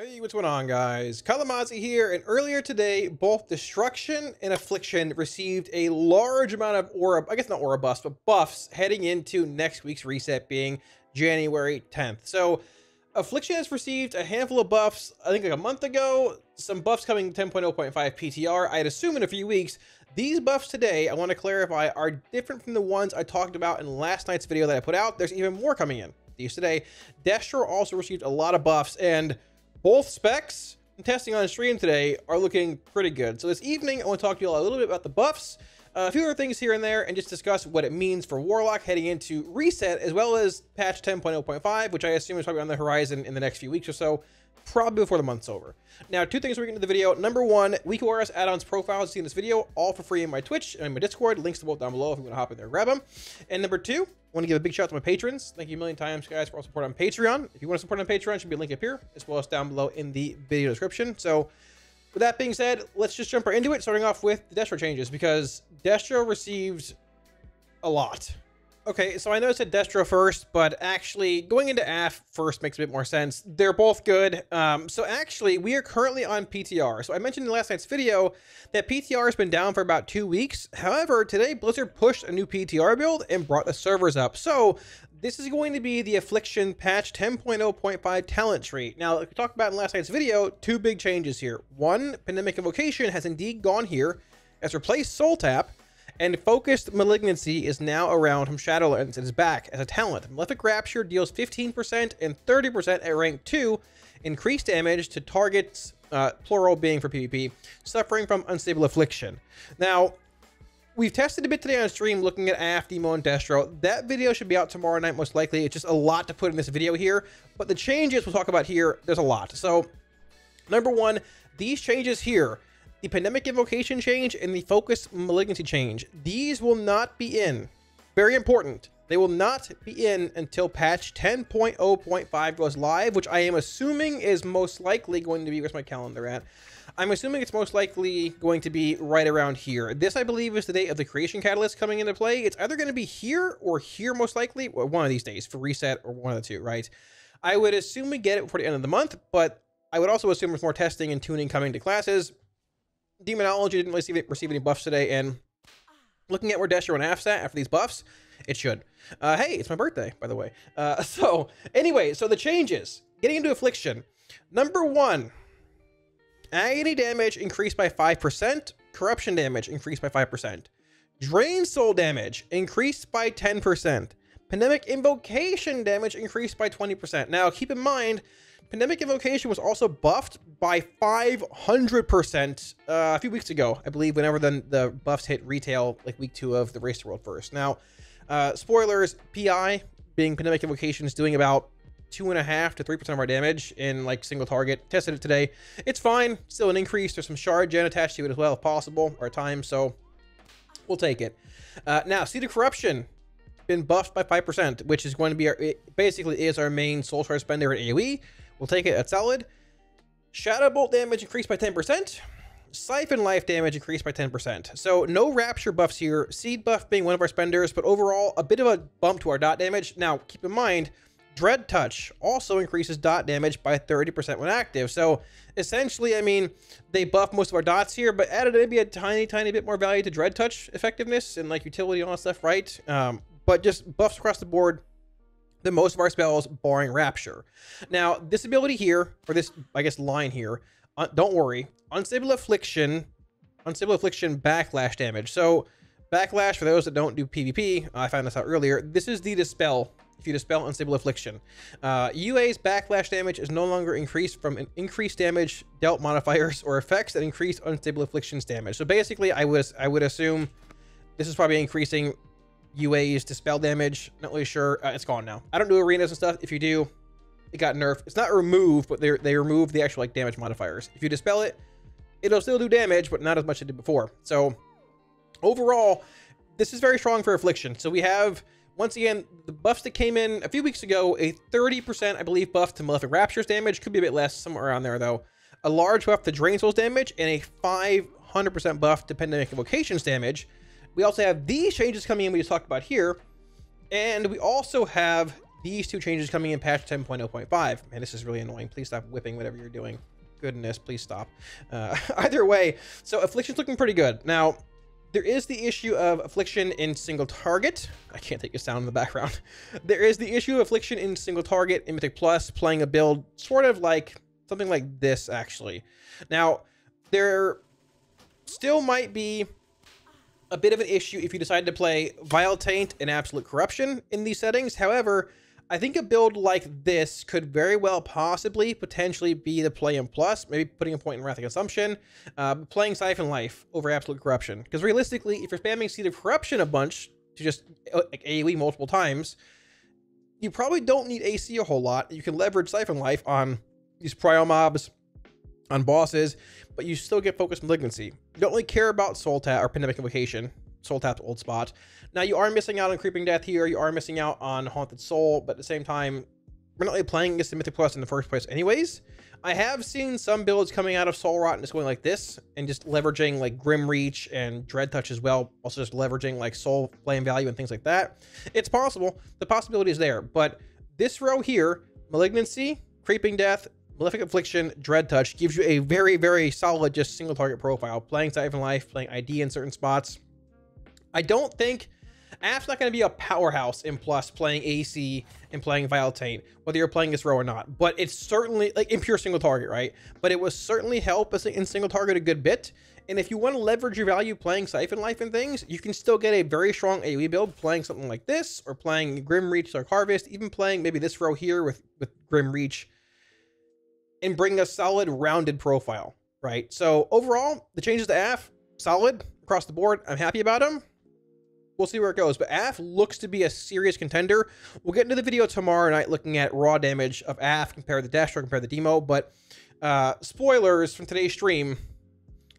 Hey, what's going on, guys? Kalamazi here, and earlier today, both Destruction and Affliction received a large amount of aura, I guess not aura buffs, but buffs heading into next week's reset being January 10th. So, Affliction has received a handful of buffs, I think like a month ago, some buffs coming 10.0.5 PTR, I'd assume in a few weeks. These buffs today, I want to clarify, are different from the ones I talked about in last night's video that I put out. There's even more coming in. These today. Destro also received a lot of buffs, and both specs and testing on stream today are looking pretty good. So this evening, I want to talk to you all a little bit about the buffs, a few other things here and there, and just discuss what it means for Warlock heading into reset, as well as patch 10.0.5, which I assume is probably on the horizon in the next few weeks or so, probably before the month's over. Now, two things we're getting into the video. Number one, week ORS add-ons profiles see in this video, all for free in my Twitch and my Discord. Links to both down below if you want to hop in there and grab them. And number two, I want to give a big shout out to my patrons. Thank you a million times, guys, for all support on Patreon. If you want to support on Patreon, should be a link up here, as well as down below in the video description. So, with that being said, let's just jump right into it, starting off with the Destro changes, because Destro received a lot. Okay, so I know I said Destro first, but actually going into Aff first makes a bit more sense. They're both good. So actually, we are currently on PTR. So I mentioned in last night's video that PTR has been down for about 2 weeks. However, today Blizzard pushed a new PTR build and brought the servers up. So this is going to be the Affliction patch 10.0.5 talent tree. Now, like we talked about in last night's video, two big changes here. One, Pandemic Invocation has indeed gone here, has replaced Soul Tap, and Focused Malignancy is now around from Shadowlands and is back as a talent. Malefic Rapture deals 15% and 30% at rank 2 increased damage to targets, plural being for PvP, suffering from Unstable Affliction. Now, we've tested a bit today on stream looking at Aff, Demo, and Destro. That video should be out tomorrow night most likely. It's just a lot to put in this video here, but the changes we'll talk about here, there's a lot. So, number one, these changes here, the Pandemic Invocation change and the Focused Malignancy change, these will not be in. Very important. They will not be in until patch 10.0.5 goes live, which I am assuming is most likely going to be, where's my calendar at? I'm assuming it's most likely going to be right around here. This, I believe, is the date of the Creation Catalyst coming into play. It's either going to be here or here most likely, or one of these days for reset, or one of the two, right? I would assume we get it before the end of the month, but I would also assume there's more testing and tuning coming to classes. Demonology didn't receive any buffs today, and looking at where Destro and Aff's at after these buffs, it should. Hey, it's my birthday, by the way. So the changes. Getting into Affliction. Number one, Agony damage increased by 5%. Corruption damage increased by 5%. Drain Soul damage increased by 10%. Pandemic Invocation damage increased by 20%. Now, keep in mind, Pandemic Invocation was also buffed by 500% a few weeks ago, I believe, whenever the buffs hit retail, like week 2 of the Race to World First. Now, spoilers, PI, being Pandemic Invocation, is doing about 2.5 to 3% of our damage in like single target. Tested it today. It's fine. Still an increase. There's some shard gen attached to it as well, if possible, or time, so we'll take it. Now, Seed of Corruption, been buffed by 5%, which is going to be it basically is our main soul shard spender at AoE. We'll take it at solid. Shadow Bolt damage increased by 10%. Siphon life damage increased by 10%. So no Rapture buffs here. Seed buff being one of our spenders, but overall a bit of a bump to our dot damage. Now keep in mind, Dread Touch also increases dot damage by 30% when active. So essentially, I mean, they buff most of our dots here, but added maybe a tiny bit more value to Dread Touch effectiveness and like utility and all that stuff, right? But just buffs across the board than most of our spells, barring Rapture. Now, this ability here, or this, I guess, line here, don't worry, Unstable Affliction backlash damage. So, backlash, for those that don't do PvP, I found this out earlier, this is the Dispel, if you Dispel Unstable Affliction. UA's backlash damage is no longer increased from an increased damage dealt modifiers or effects that increase Unstable Affliction's damage. So basically, I would assume this is probably increasing UA's dispel damage. Not really sure. It's gone now. I don't do arenas and stuff. If you do, it got nerfed. It's not removed, but they removed the actual like damage modifiers. If you dispel it, it'll still do damage, but not as much as it did before. So overall, this is very strong for Affliction. So we have, once again, the buffs that came in a few weeks ago, a 30%, I believe, buff to Malefic Rapture's damage. Could be a bit less, somewhere around there though. A large buff to Drain Soul's damage, and a 500% buff to Pandemic Invocation's damage. We also have these changes coming in we just talked about here, and we also have these two changes coming in patch 10.0.5. Man, this is really annoying. Please stop whipping whatever you're doing. Goodness, please stop. Either way, so Affliction's looking pretty good. Now, there is the issue of Affliction in single target. I can't take a sound in the background. There is the issue of Affliction in single target in Mythic Plus, playing a build sort of like something like this, actually. Now, there still might be a bit of an issue if you decide to play Vile Taint and Absolute Corruption in these settings. However, I think a build like this could very well potentially be the play in Plus, maybe putting a point in Wrath of Consumption, playing Siphon Life over Absolute Corruption. Because realistically, if you're spamming Seed of Corruption a bunch to just like AoE multiple times, you probably don't need AC a whole lot. You can leverage Siphon Life on these prio mobs, on bosses, but you still get Focused Malignancy. You don't really care about Soul Tap or Pandemic Invocation. Soul Tap to Old Spot. Now, you are missing out on Creeping Death here. You are missing out on Haunted Soul, but at the same time, we're not really playing against the Mythic Plus in the first place anyways. I have seen some builds coming out of Soul Rot and just going like this, and just leveraging like Grim Reach and Dread Touch as well. Also just leveraging like Soul Flame Value and things like that. It's possible. The possibility is there, but this row here, Malignancy, Creeping Death, Malefic Affliction, Dread Touch, gives you a very, very solid just single target profile. Playing Siphon Life, playing ID in certain spots. I don't think Aff's not going to be a powerhouse in Plus playing AC and playing Vile Taint, whether you're playing this row or not. But it's certainly, like, in pure single target, right? But it will certainly help us in single target a good bit. And if you want to leverage your value playing Siphon Life and things, you can still get a very strong AoE build playing something like this, or playing Grim Reach, Dark Harvest, even playing maybe this row here with Grim Reach, and bring a solid rounded profile, right? So overall, the changes to Aff, solid across the board. I'm happy about them. We'll see where it goes, but Aff looks to be a serious contender. We'll get into the video tomorrow night looking at raw damage of Aff compared to Destro, compared to Demo, but spoilers from today's stream,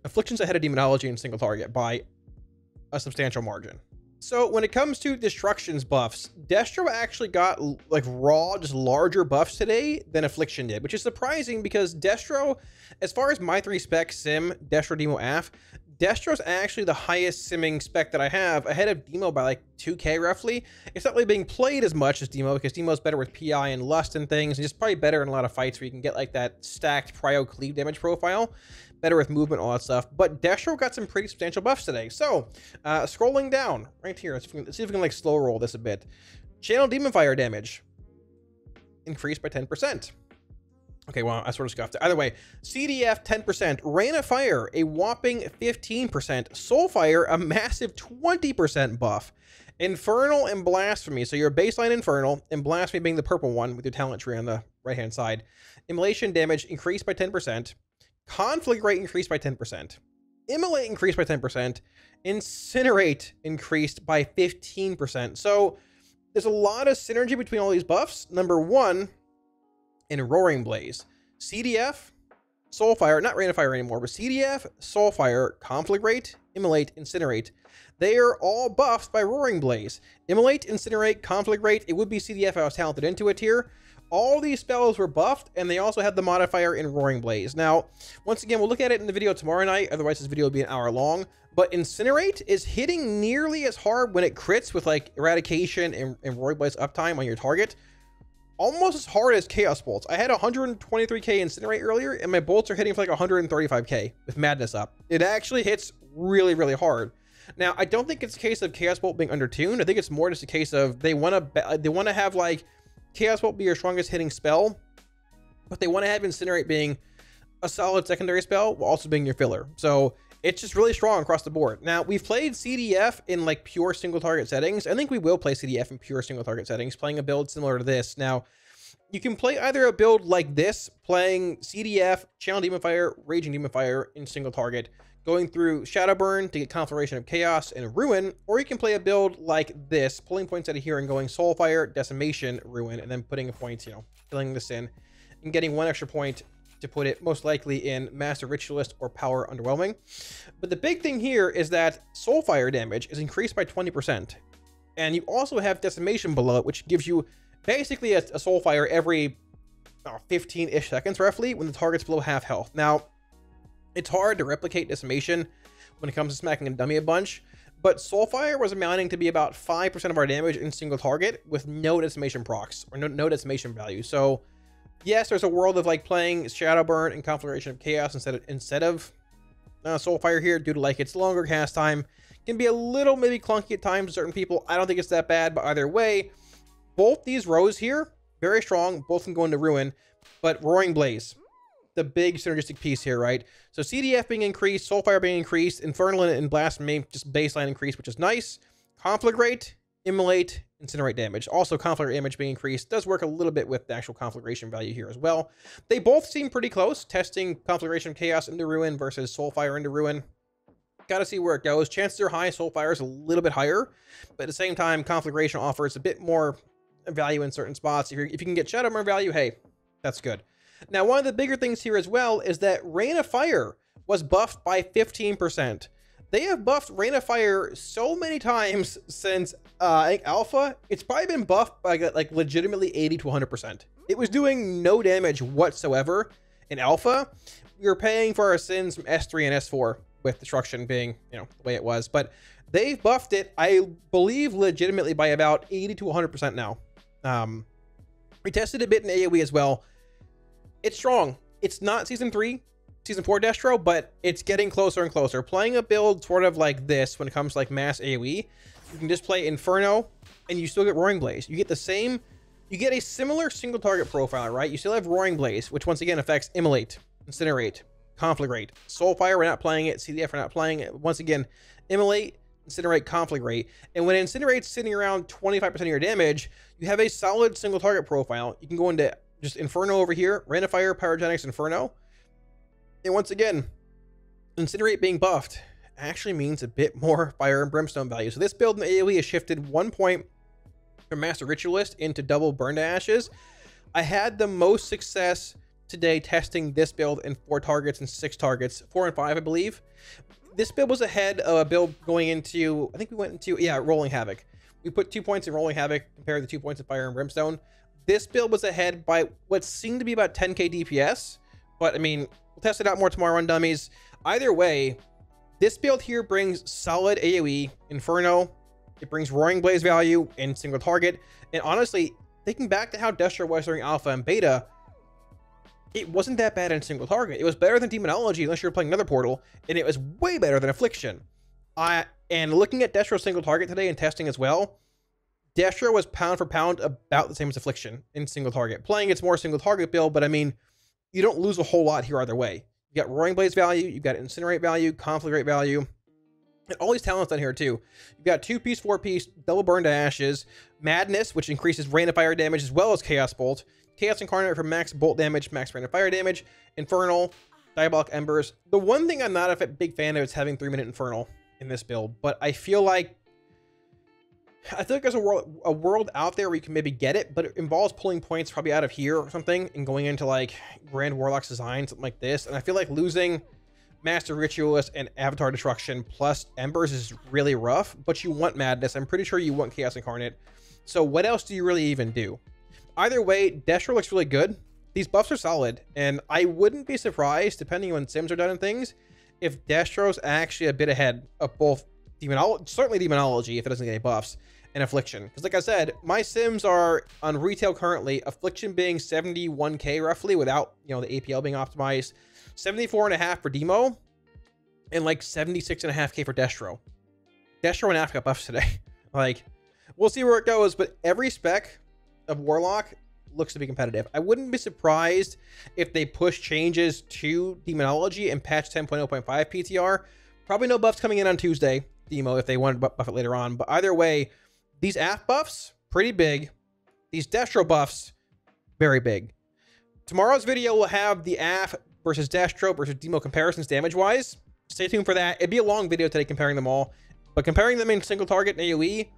Affliction's ahead of Demonology in single target by a substantial margin. So when it comes to Destruction's buffs, Destro actually got like raw, just larger buffs today than Affliction did, which is surprising because Destro, as far as my 3 spec sim, Destro, Demo, Aff, Destro's actually the highest simming spec that I have, ahead of Demo by like 2k roughly. It's not really being played as much as Demo because Demo's better with PI and Lust and things, and just probably better in a lot of fights where you can get like that stacked prio cleave damage profile. Better with movement, all that stuff. But Destro got some pretty substantial buffs today. So, scrolling down right here, let's see if we can like slow roll this a bit. Channel Demon Fire damage increased by 10%. Okay, well, I sort of scuffed it. Either way, CDF 10%, Rain of Fire a whopping 15%, Soulfire a massive 20% buff, Infernal and Blasphemy. So your baseline Infernal and Blasphemy being the purple one with your talent tree on the right hand side. Immolation damage increased by 10%. Conflict rate increased by 10%. Immolate increased by 10%. Incinerate increased by 15%. So there's a lot of synergy between all these buffs. Number one, in Roaring Blaze, CDF, Soulfire, not Rain of Fire anymore, but CDF, Soulfire, Conflict Rate, Immolate, Incinerate. They are all buffed by Roaring Blaze. Immolate, Incinerate, Conflict Rate, it would be CDF if I was talented into it here. All these spells were buffed, and they also had the modifier in Roaring Blaze. Now, once again, we'll look at it in the video tomorrow night, otherwise this video will be an hour long. But Incinerate is hitting nearly as hard when it crits with like Eradication and Roaring Blaze uptime on your target. Almost as hard as Chaos Bolts. I had 123k Incinerate earlier, and my bolts are hitting for like 135k with Madness up. It actually hits really, really hard. Now, I don't think it's a case of Chaos Bolt being undertuned. I think it's more just a case of they want to have like Chaos Bolt be your strongest hitting spell, but they want to have Incinerate being a solid secondary spell while also being your filler. So it's just really strong across the board. Now, we've played CDF in like pure single target settings. I think we will play CDF in pure single target settings, playing a build similar to this. Now, you can play either a build like this, playing CDF, Channel Demon Fire, Raging Demon Fire in single target, going through Shadowburn to get Conflagration of Chaos and Ruin, or you can play a build like this, pulling points out of here and going Soulfire, Decimation, Ruin, and then putting a point, you know, filling this in, and getting 1 extra point to put it most likely in Master Ritualist or Power Underwhelming. But the big thing here is that Soulfire damage is increased by 20%. And you also have Decimation below it, which gives you basically a Soulfire every 15-ish seconds roughly when the target's below half health. Now, it's hard to replicate Decimation when it comes to smacking a dummy a bunch, but Soulfire was amounting to be about 5% of our damage in single target with no decimation procs, or no decimation value. So yes, there's a world of like playing Shadowburn and Conflagration of Chaos instead of Soulfire here, due to like its longer cast time. Can be a little maybe clunky at times to certain people. I don't think it's that bad, but either way, both these rows here, very strong. Both can go into Ruin, but Roaring Blaze, the big synergistic piece here, right? So CDF being increased, Soulfire being increased, Infernal and Blasphemy just baseline increase, which is nice. Conflagrate, Immolate, Incinerate damage. Also, Conflagrate damage being increased does work a little bit with the actual Conflagration value here as well. They both seem pretty close, testing Conflagration of Chaos into Ruin versus Soulfire into Ruin. Got to see where it goes. Chances are high, Soulfire is a little bit higher, but at the same time, Conflagration offers a bit more value in certain spots. If you can get Shadowburn value, hey, that's good. Now, one of the bigger things here as well is that Rain of Fire was buffed by 15%. They have buffed Rain of Fire so many times since I think Alpha. It's probably been buffed by like legitimately 80 to 100%. It was doing no damage whatsoever in Alpha. We were paying for our sins from S3 and S4 with Destruction being, you know, the way it was. But they've buffed it, I believe, legitimately by about 80 to 100% now. We tested a bit in AoE as well. It's strong. It's not Season 3, Season 4 Destro, but it's getting closer and closer. Playing a build sort of like this when it comes to like mass AoE, you can just play Inferno and you still get Roaring Blaze. You get the same, you get a similar single target profile, right? You still have Roaring Blaze, which once again affects Immolate, Incinerate, Conflagrate. Soulfire, we're not playing it. CDF, we're not playing it. Once again, Immolate, Incinerate, Conflagrate. And when Incinerate's sitting around 25% of your damage, you have a solid single target profile. You can go into just Inferno over here, Rain of Fire, Pyrogenics, Inferno. And once again, Incinerate being buffed actually means a bit more Fire and Brimstone value. So this build in AoE has shifted 1 point from Master Ritualist into double Burn to Ashes. I had the most success today testing this build in 4 targets and 6 targets, 4 and 5, I believe. This build was ahead of a build going into, I think we went into, yeah, Rolling Havoc. We put 2 points in Rolling Havoc compared to 2 points of Fire and Brimstone. This build was ahead by what seemed to be about 10k DPS, but I mean, we'll test it out more tomorrow on Dummies. Either way, this build here brings solid AoE, Inferno. It brings Roaring Blaze value in single target. And honestly, thinking back to how Destro was during Alpha and Beta, it wasn't that bad in single target. It was better than Demonology unless you're playing another portal, and it was way better than Affliction. And looking at Destro single target today and testing as well, Destro was pound for pound about the same as Affliction in single target. Playing its more single target build, but I mean, you don't lose a whole lot here either way. You got Roaring Blaze value, you got Incinerate value, Conflagrate value, and all these talents on here too. You've got 2-piece, 4-piece, double Burn to Ashes, Madness, which increases Rain of Fire damage as well as Chaos Bolt, Chaos Incarnate for max bolt damage, max Rain of Fire damage, Infernal, Diabolic Embers. The one thing I'm not a big fan of is having 3-minute Infernal in this build, but I feel like there's a world out there where you can maybe get it, but it involves pulling points probably out of here or something and going into like Grand Warlock's design, something like this. And I feel like losing Master Ritualist and Avatar Destruction plus Embers is really rough, but you want Madness. I'm pretty sure you want Chaos Incarnate. So what else do you really even do? Either way, Destro looks really good. These buffs are solid, and I wouldn't be surprised, depending on when sims are done and things, if Destro's actually a bit ahead of both certainly Demonology if it doesn't get any buffs, and Affliction. Because like I said, my sims are on retail currently, Affliction being 71k roughly without, you know, the APL being optimized, 74.5 for Demo, and like 76.5k for Destro. Destro and Affliction got buffs today. Like, we'll see where it goes, but every spec of Warlock looks to be competitive. I wouldn't be surprised if they push changes to Demonology and patch 10.0.5 PTR. Probably no buffs coming in on Tuesday, Demo, if they want to buff it later on. But either way, these AF buffs, pretty big. These Destro buffs, very big. Tomorrow's video will have the AF versus Destro versus Demo comparisons damage-wise. Stay tuned for that. It'd be a long video today comparing them all. But comparing them in single target and AoE,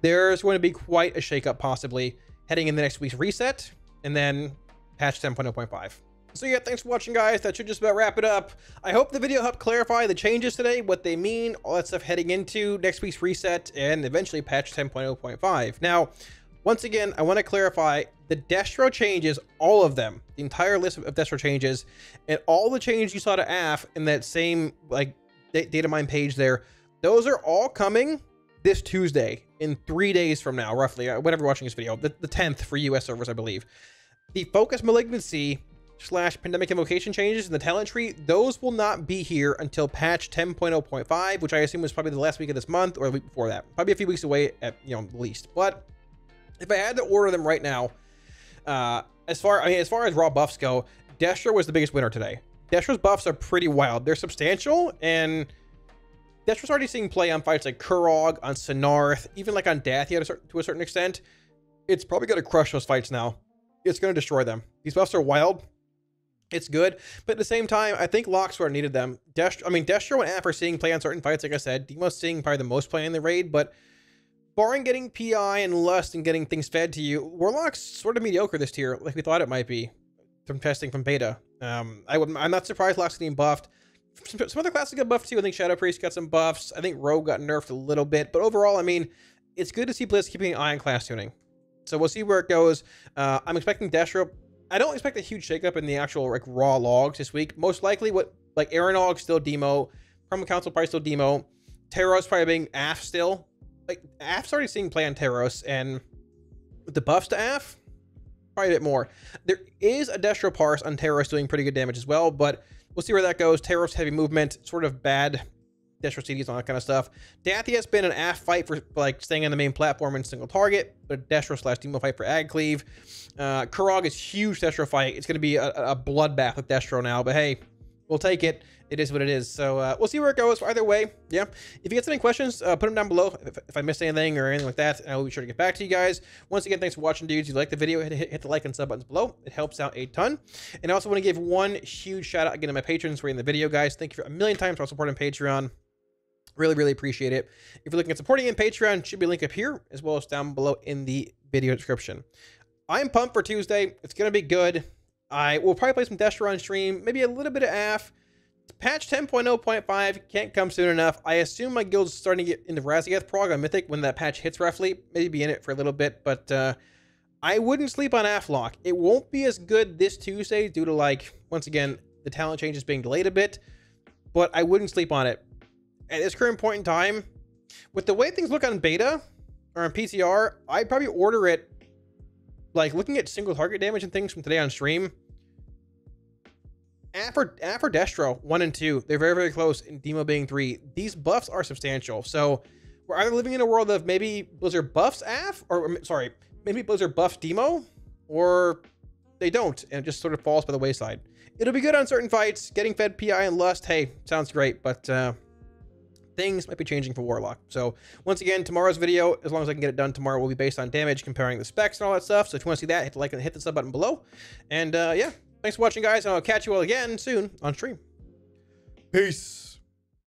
there's going to be quite a shakeup possibly heading in the next week's reset and then patch 10.0.5. So yeah, thanks for watching, guys. That should just about wrap it up. I hope the video helped clarify the changes today, what they mean, all that stuff heading into next week's reset and eventually patch 10.0.5. Now, once again, I want to clarify the Destro changes, all of them, the entire list of Destro changes, and all the changes you saw to AF in that same like data mine page there Those are all coming this Tuesday, in 3 days from now, roughly, whenever you're watching this video, the 10th for US servers, I believe. The Focus Malignancy / Pandemic Invocation changes in the talent tree, those will not be here until patch 10.0.5, which I assume was probably the last week of this month or the week before that. Probably a few weeks away at, you know, the least. But if I had to order them right now, as far as raw buffs go, Destro was the biggest winner today. Destro's buffs are pretty wild. They're substantial, and Destro's already seeing play on fights like Kurog, on Sinarth, even like on Dathia to a certain extent. It's probably going to crush those fights now. It's going to destroy them. These buffs are wild. It's good, but at the same time, I think Locksword needed them. Destro and Aff are seeing play on certain fights, like I said. Demo's seeing probably the most play in the raid, but barring getting PI and Lust and getting things fed to you, Warlock's sort of mediocre this tier, like we thought it might be from testing from beta. I'm not surprised Lock's getting buffed. Some other classes got buffed too. I think Shadow Priest got some buffs. I think Rogue got nerfed a little bit, but overall, I mean, it's good to see players keeping an eye on class tuning. So we'll see where it goes. I'm expecting Destro. I don't expect a huge shakeup in the actual like raw logs this week. Most likely, what like Aeronog still demo, Promo Council probably still demo, Teros probably being Aff still. Like Aff's already seeing play on Teros, and with the buffs to Aff, probably a bit more. There is a Destro Parse on Teros doing pretty good damage as well, but we'll see where that goes. Teros heavy movement, sort of bad Destro CDs, all that kind of stuff. Dathia has been an Aff fight for like staying on the main platform and single target, but Destro / Demo fight for Ag Cleave. Kurog is huge Destro fight. It's going to be a bloodbath with Destro now, but hey, we'll take it. It is what it is. So we'll see where it goes. Either way, yeah. If you get any questions, put them down below. If I missed anything or anything like that, I will be sure to get back to you guys. Once again, thanks for watching, dudes. If you like the video, hit the like and sub buttons below. It helps out a ton. And I also want to give one huge shout out again to my patrons for in the video, guys. Thank you for a million times for supporting Patreon. Really, really appreciate it. If you're looking at supporting in Patreon, should be a link up here as well as down below in the video description. I'm pumped for Tuesday. It's going to be good. I will probably play some Destro on stream, maybe a little bit of Aff. Patch 10.0.5 can't come soon enough. I assume my guild's starting to get into Razziath prog on Mythic when that patch hits roughly. Maybe be in it for a little bit, but I wouldn't sleep on Afflock. It won't be as good this Tuesday due to, like, once again, the talent changes being delayed a bit, but I wouldn't sleep on it. At this current point in time, with the way things look on beta or on PTR, I'd probably order it, like, looking at single target damage and things from today on stream. Aff or Destro 1 and 2, they're very, very close, and Demo being 3. These buffs are substantial. So we're either living in a world of maybe Blizzard buffs Aff, or sorry, maybe Blizzard buffs Demo, or they don't, and it just sort of falls by the wayside. It'll be good on certain fights. Getting fed PI and Lust, hey, sounds great, but things might be changing for Warlock. So once again, tomorrow's video, as long as I can get it done tomorrow, will be based on damage, comparing the specs and all that stuff. So if you want to see that, hit the like and hit the sub button below. And yeah, thanks for watching, guys, and I'll catch you all again soon on stream. Peace.